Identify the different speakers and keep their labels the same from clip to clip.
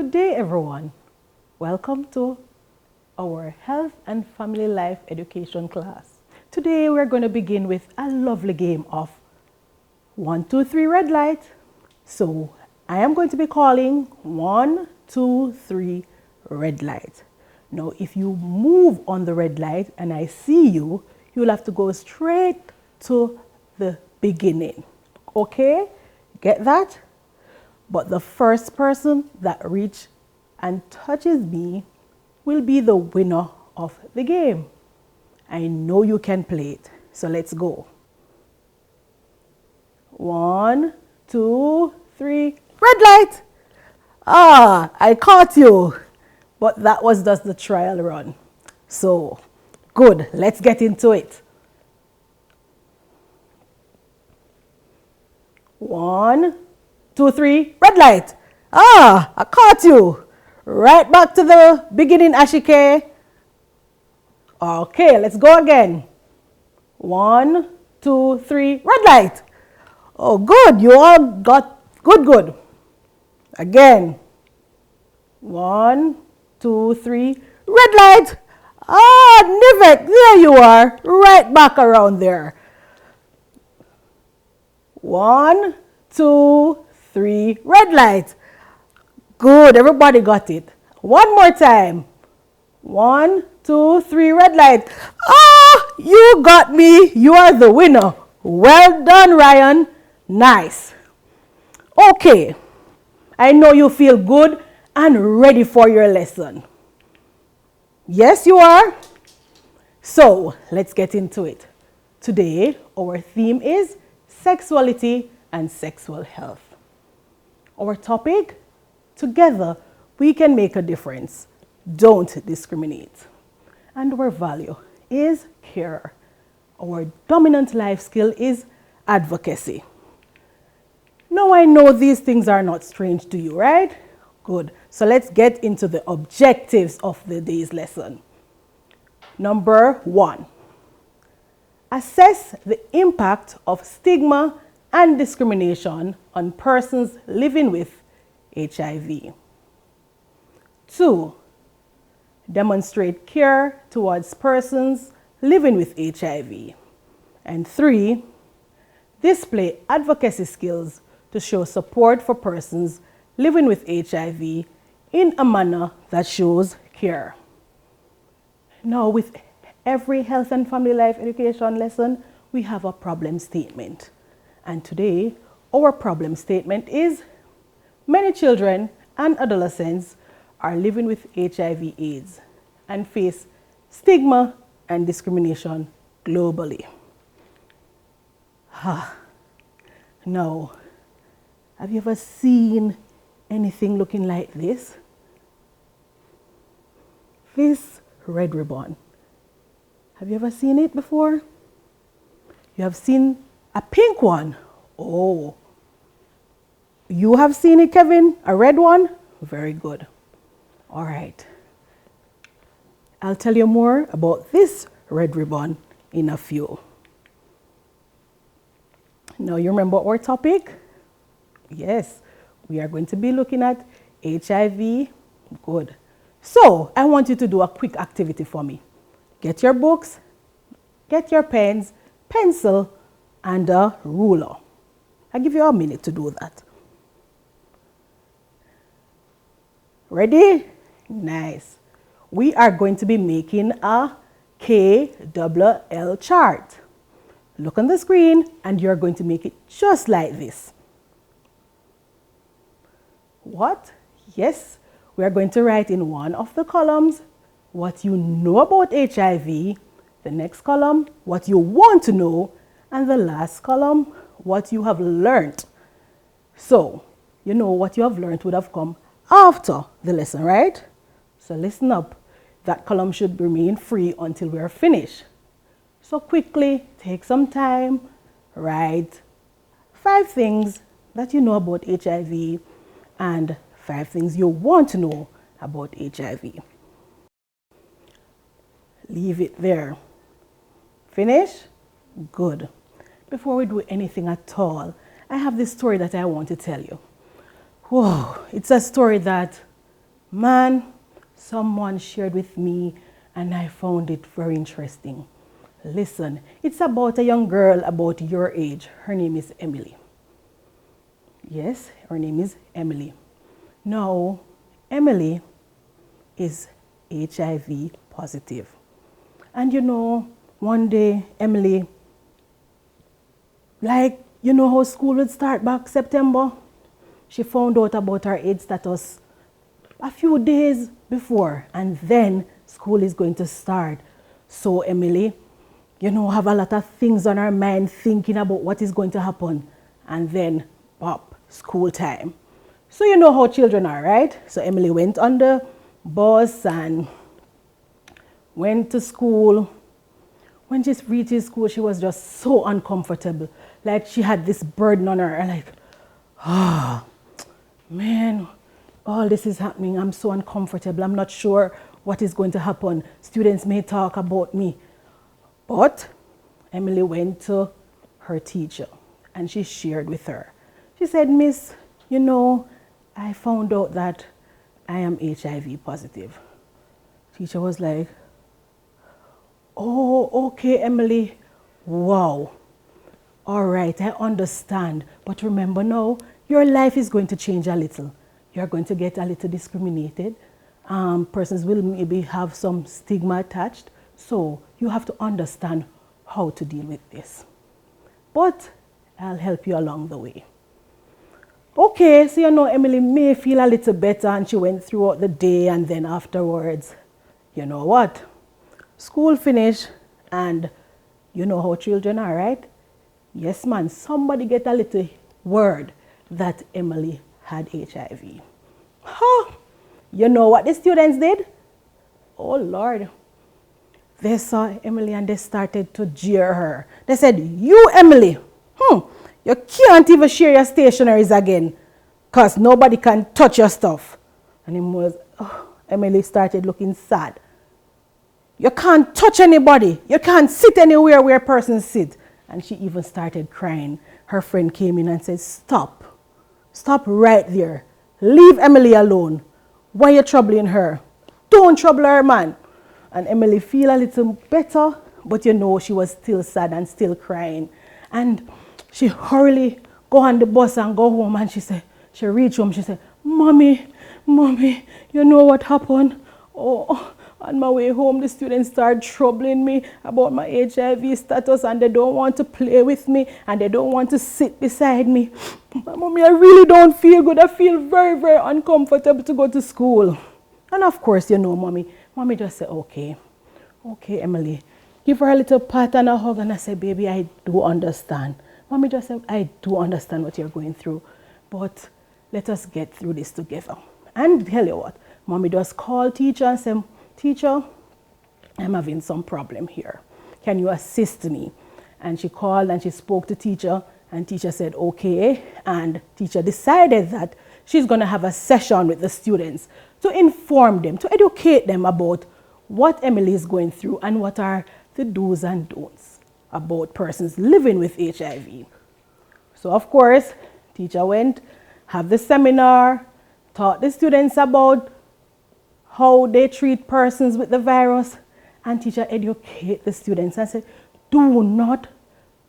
Speaker 1: Good day, everyone. Welcome to our Health and Family Life Education class. Today, we're going to begin with a lovely game of 1, 2, 3 red light. So, I am going to be calling 1, 2, 3 red light. Now, if you move on the red light and I see you, you'll have to go straight to the beginning. Okay? Get that? But the first person that reaches and touches me will be the winner of the game. I know you can play it, so let's go. 1, 2, 3, red light! Ah, I caught you, but that was just the trial run. So, good, let's get into it. 1, 2, 3, red light. Ah, I caught you. Right back to the beginning, Ashike. Okay, let's go again. 1, 2, 3, red light. Oh, good. You all got good. Again. 1, 2, 3, red light. Ah, Nivek, there you are. Right back around there. 1, 2, 3, red light. Good, everybody got it. One more time. 1, 2, 3, red light. Ah, you got me. You are the winner. Well done, Ryan. Nice. Okay, I know you feel good and ready for your lesson. Yes, you are. So, let's get into it. Today, our theme is sexuality and sexual health. Our topic, together we can make a difference. Don't discriminate. And our value is care. Our dominant life skill is advocacy. Now I know these things are not strange to you, right? Good. So let's get into the objectives of the day's lesson. Number 1, assess the impact of stigma and discrimination on persons living with HIV. 2, demonstrate care towards persons living with HIV. And 3, display advocacy skills to show support for persons living with HIV in a manner that shows care. Now, with every health and family life education lesson, we have a problem statement. And today, our problem statement is many children and adolescents are living with HIV/AIDS and face stigma and discrimination globally. Now, have you ever seen anything looking like this? This red ribbon. Have you ever seen it before? You have seen a pink one. Oh, you have seen it, Kevin? A red one? Very good. All right. I'll tell you more about this red ribbon in a few. Now, you remember our topic? Yes, we are going to be looking at HIV. Good. So, I want you to do a quick activity for me. Get your books, get your pens, pencil, and a ruler. I'll give you a minute to do that. Ready? Nice. We are going to be making a KLL chart. Look on the screen and you're going to make it just like this. What? Yes, we are going to write in one of the columns what you know about HIV, the next column, what you want to know, and the last column, what you have learned. So, you know what you have learned would have come after the lesson, right? So listen up. That column should remain free until we are finished. So quickly, take some time, write 5 things that you know about HIV and 5 things you want to know about HIV. Leave it there. Finish? Good. Before we do anything at all, I have this story that I want to tell you. Whoa, it's a story that Man, someone shared with me and I found it very interesting. Listen, it's about a young girl about your age. Her name is Emily. Yes, her name is Emily. Now, Emily is HIV positive. And you know, one day, Emily, like, you know how school would start back September? She found out about her AIDS status a few days before, and then school is going to start. So Emily, you know, have a lot of things on her mind, thinking about what is going to happen. And then, pop, school time. So you know how children are, right? So Emily went on the bus and went to school. When she reached school, she was just so uncomfortable. Like she had this burden on her, and like, man, all this is happening. I'm so uncomfortable. I'm not sure what is going to happen. Students may talk about me. But Emily went to her teacher and she shared with her. She said, Miss, you know, I found out that I am HIV positive. Teacher was like, oh, okay, Emily. Wow. All right, I understand. But remember now, your life is going to change a little. You're going to get a little discriminated. Persons will maybe have some stigma attached. So you have to understand how to deal with this. But I'll help you along the way. Okay, so you know, Emily may feel a little better and she went throughout the day, and then afterwards, you know what? School finished, and you know how children are, right? Yes, man, somebody get a little word that Emily had HIV. Huh? You know what the students did? Oh, Lord. They saw Emily and they started to jeer her. They said, you, Emily, you can't even share your stationaries again because nobody can touch your stuff. And Emily started looking sad. You can't touch anybody. You can't sit anywhere where persons sit. And she even started crying. Her friend came in and said, stop. Stop right there. Leave Emily alone. Why are you troubling her? Don't trouble her, man. And Emily feel a little better, but you know she was still sad and still crying. And she hurriedly go on the bus and go home, and she reached home, she said, Mommy, you know what happened? Oh, on my way home, the students started troubling me about my HIV status, and they don't want to play with me, and they don't want to sit beside me. Mommy, I really don't feel good. I feel very, very uncomfortable to go to school. And of course, you know, Mommy just said, okay, Emily. Give her a little pat and a hug, and I said, baby, I do understand. Mommy just said, I do understand what you're going through, but let us get through this together. And tell you what, Mommy just called teacher and said, teacher, I'm having some problem here. Can you assist me? And she called and she spoke to teacher, and teacher said, okay. And teacher decided that she's going to have a session with the students to inform them, to educate them about what Emily is going through and what are the do's and don'ts about persons living with HIV. So of course, teacher went, have the seminar, taught the students about how they treat persons with the virus, and teacher educate the students and said, do not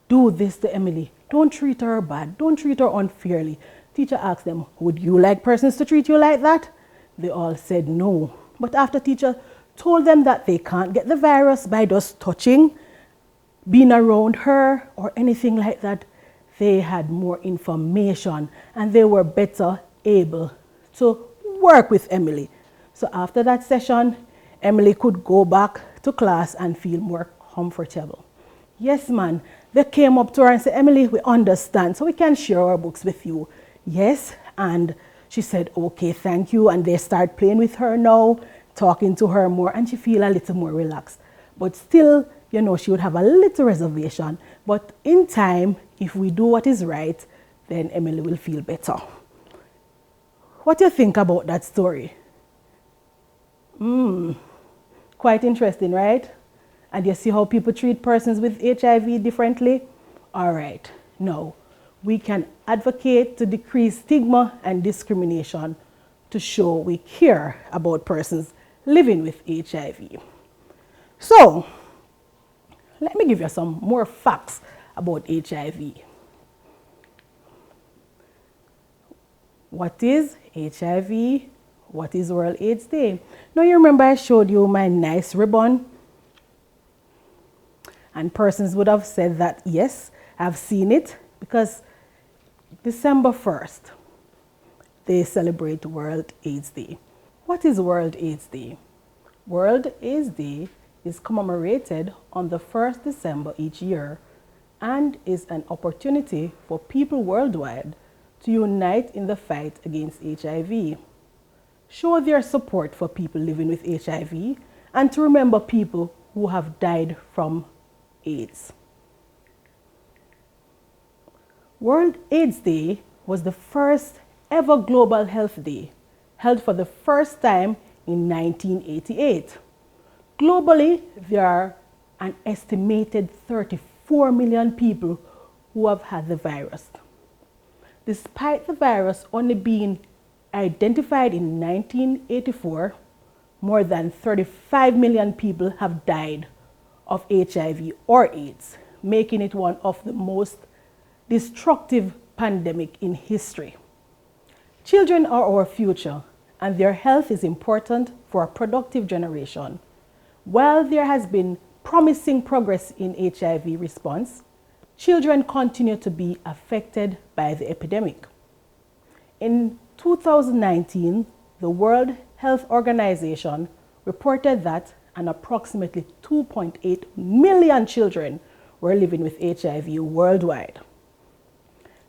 Speaker 1: do this to Emily. Don't treat her bad. Don't treat her unfairly. Teacher asked them, would you like persons to treat you like that? They all said no. But after teacher told them that they can't get the virus by just touching, being around her, or anything like that, they had more information and they were better able to work with Emily. So after that session, Emily could go back to class and feel more comfortable. Yes, man. They came up to her and said, Emily, we understand, so we can share our books with you. Yes, and she said, okay, thank you. And they start playing with her now, talking to her more, and she feel a little more relaxed. But still, you know, she would have a little reservation. But in time, if we do what is right, then Emily will feel better. What do you think about that story? Quite interesting, right? And you see how people treat persons with HIV differently? All right, now we can advocate to decrease stigma and discrimination to show we care about persons living with HIV. So, let me give you some more facts about HIV. What is HIV? What is World AIDS Day? Now you remember I showed you my nice ribbon? And persons would have said that, yes, I've seen it, because December 1st, they celebrate World AIDS Day. What is World AIDS Day? World AIDS Day is commemorated on the 1st December each year and is an opportunity for people worldwide to unite in the fight against HIV, show their support for people living with HIV, and to remember people who have died from AIDS. World AIDS Day was the first ever global health day, held for the first time in 1988. Globally, there are an estimated 34 million people who have had the virus. Despite the virus only being identified in 1984, more than 35 million people have died of HIV or AIDS, making it one of the most destructive pandemics in history. Children are our future, and their health is important for a productive generation. While there has been promising progress in HIV response, children continue to be affected by the epidemic. In 2019, the World Health Organization reported that an approximately 2.8 million children were living with HIV worldwide.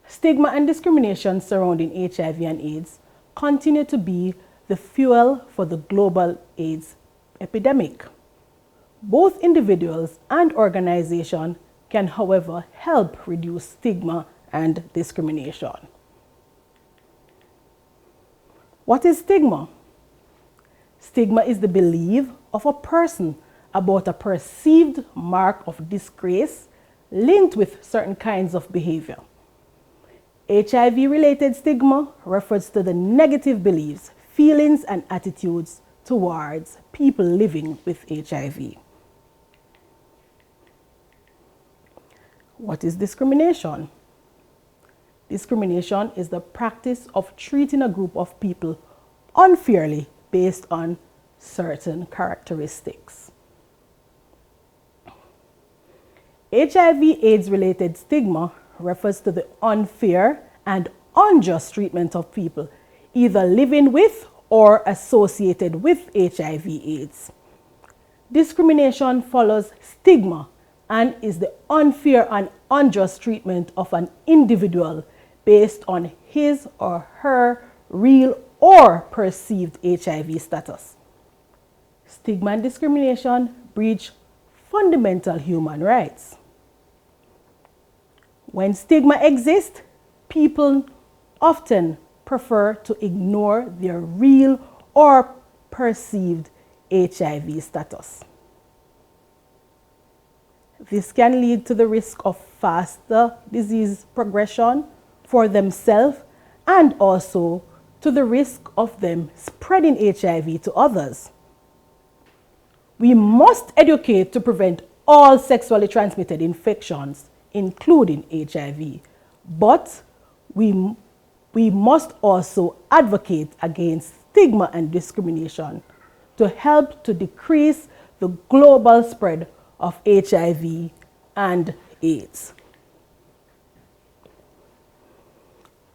Speaker 1: Stigma and discrimination surrounding HIV and AIDS continue to be the fuel for the global AIDS epidemic. Both individuals and organizations can, however, help reduce stigma and discrimination. What is stigma? Stigma is the belief of a person about a perceived mark of disgrace linked with certain kinds of behavior. HIV-related stigma refers to the negative beliefs, feelings, and attitudes towards people living with HIV. What is discrimination? Discrimination is the practice of treating a group of people unfairly based on certain characteristics. HIV/AIDS-related stigma refers to the unfair and unjust treatment of people either living with or associated with HIV/AIDS. Discrimination follows stigma and is the unfair and unjust treatment of an individual based on his or her real or perceived HIV status. Stigma and discrimination breach fundamental human rights. When stigma exists, people often prefer to ignore their real or perceived HIV status. This can lead to the risk of faster disease progression for themselves and also to the risk of them spreading HIV to others. We must educate to prevent all sexually transmitted infections, including HIV, but we must also advocate against stigma and discrimination to help to decrease the global spread of HIV and AIDS.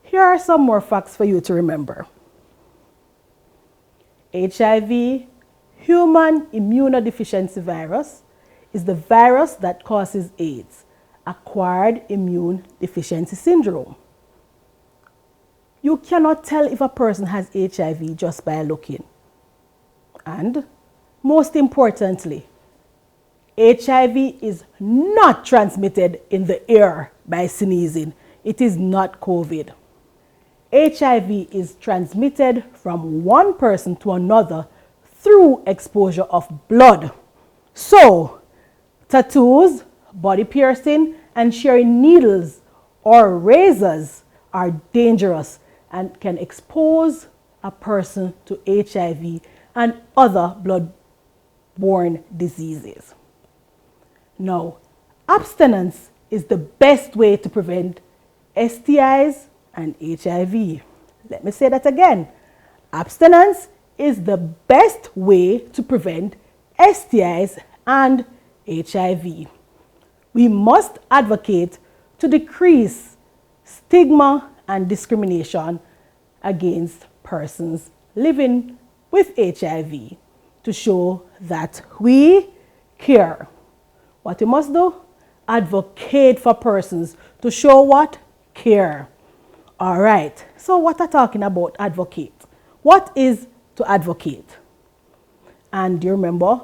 Speaker 1: Here are some more facts for you to remember. HIV, human immunodeficiency virus, is the virus that causes AIDS, acquired immune deficiency syndrome. You cannot tell if a person has HIV just by looking. And most importantly, HIV is not transmitted in the air by sneezing. It is not COVID. HIV is transmitted from one person to another through exposure of blood. So, tattoos, body piercing, and sharing needles or razors are dangerous and can expose a person to HIV and other blood-borne diseases. Now, abstinence is the best way to prevent STIs and HIV. Let me say that again. Abstinence is the best way to prevent STIs and HIV. We must advocate to decrease stigma and discrimination against persons living with HIV to show that we care. What we must do? Advocate for persons to show what? Care. All right. So what are talking about advocate? What is to advocate? And do you remember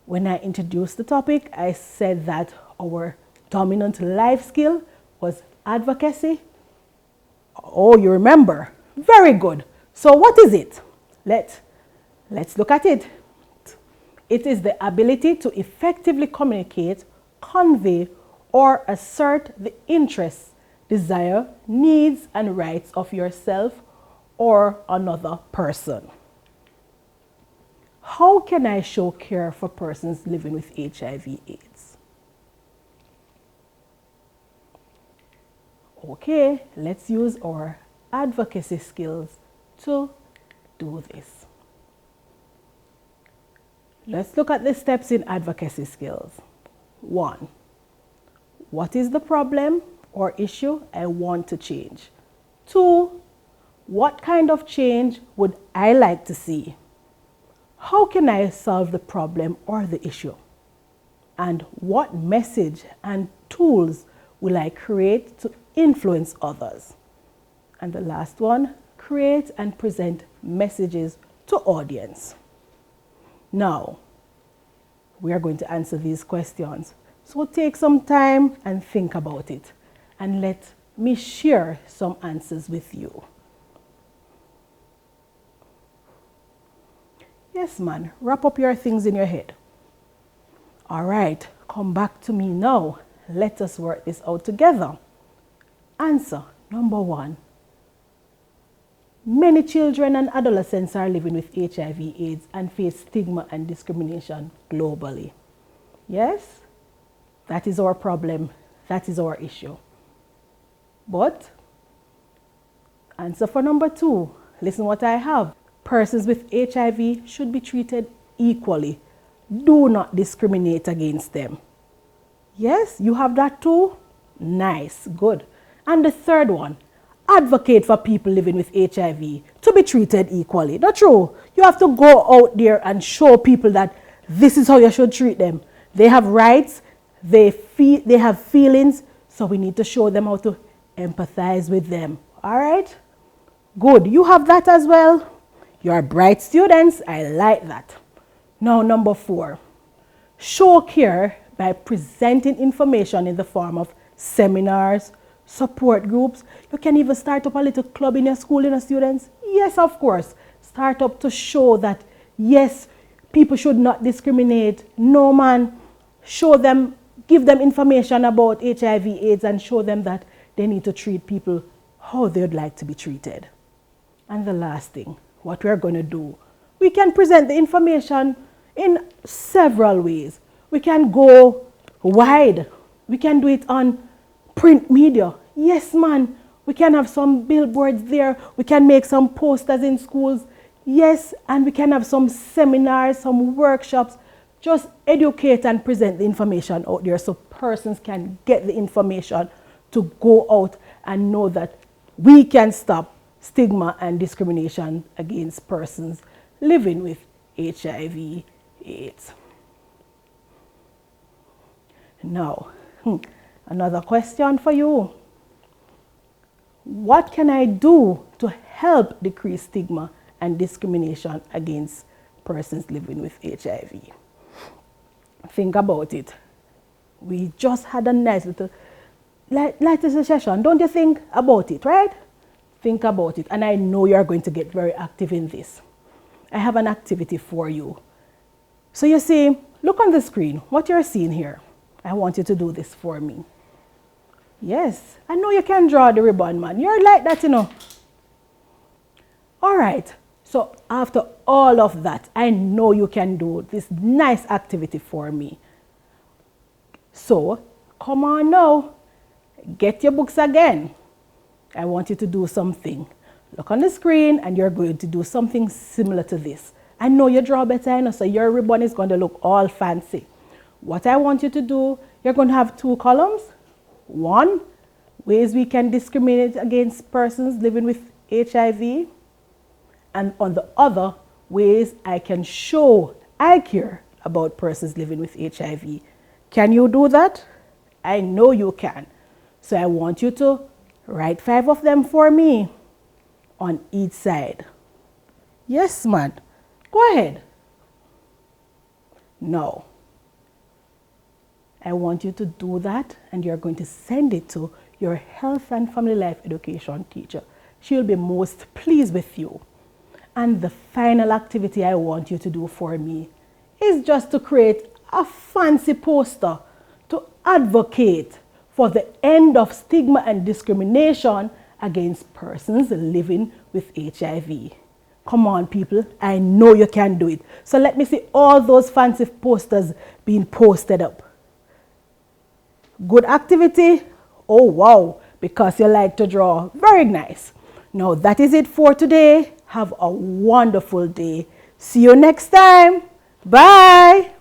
Speaker 1: when I introduced the topic, I said that our dominant life skill was advocacy? Oh, you remember. Very good. So what is it? Let's look at it. It is the ability to effectively communicate, convey, or assert the interests, desire, needs, and rights of yourself or another person. How can I show care for persons living with HIV/AIDS? Okay, let's use our advocacy skills to do this. Let's look at the steps in advocacy skills. 1. What is the problem or issue I want to change? 2. What kind of change would I like to see? How can I solve the problem or the issue? And what message and tools will I create to influence others? And the last one, create and present messages to audience. Now, we are going to answer these questions. So take some time and think about it. And let me share some answers with you. Yes, man, wrap up your things in your head. All right, come back to me now. Let us work this out together. Answer number 1. Many children and adolescents are living with HIV/AIDS and face stigma and discrimination globally. Yes, that is our problem. That is our issue. But answer for number 2. Listen what I have. Persons with HIV should be treated equally. Do not discriminate against them. Yes, you have that too? Nice, good. And the third one, advocate for people living with HIV to be treated equally. Not true. You have to go out there and show people that this is how you should treat them. They have rights, they have feelings, so we need to show them how to empathize with them. All right? Good. You have that as well. You're bright students. I like that. Now, number 4, show care by presenting information in the form of seminars, support groups. You can even start up a little club in your school, students. Yes, of course. Start up to show that, yes, people should not discriminate. No, man. Show them, give them information about HIV/AIDS and show them that they need to treat people how they would like to be treated. And the last thing, what we're going to do, we can present the information in several ways. We can go wide. We can do it on print media. Yes, man. We can have some billboards there. We can make some posters in schools. Yes, and we can have some seminars, some workshops. Just educate and present the information out there so persons can get the information to go out and know that we can stop stigma and discrimination against persons living with HIV/AIDS. Now, another question for you. What can I do to help decrease stigma and discrimination against persons living with HIV? Think about it. We just had a nice little session. Don't you think about it, right? Think about it. And I know you're going to get very active in this. I have an activity for you. So you see, look on the screen. What you're seeing here. I want you to do this for me. Yes, I know you can draw the ribbon, man. You're like that, All right. So after all of that, I know you can do this nice activity for me. So come on now, get your books again. I want you to do something. Look on the screen and you're going to do something similar to this. I know you draw better, I know, so your ribbon is going to look all fancy. What I want you to do, you're going to have 2 columns. 1, ways we can discriminate against persons living with HIV. And on the other, ways I can show I care about persons living with HIV. Can you do that? I know you can. So I want you to write 5 of them for me on each side. Yes, man. Go ahead. Now, I want you to do that and you're going to send it to your health and family life education teacher. She'll be most pleased with you. And the final activity I want you to do for me is just to create a fancy poster to advocate for the end of stigma and discrimination against persons living with HIV. Come on, people, I know you can do it. So let me see all those fancy posters being posted up. Good activity? Oh wow, because you like to draw. Very nice. Now that is it for today. Have a wonderful day. See you next time. Bye.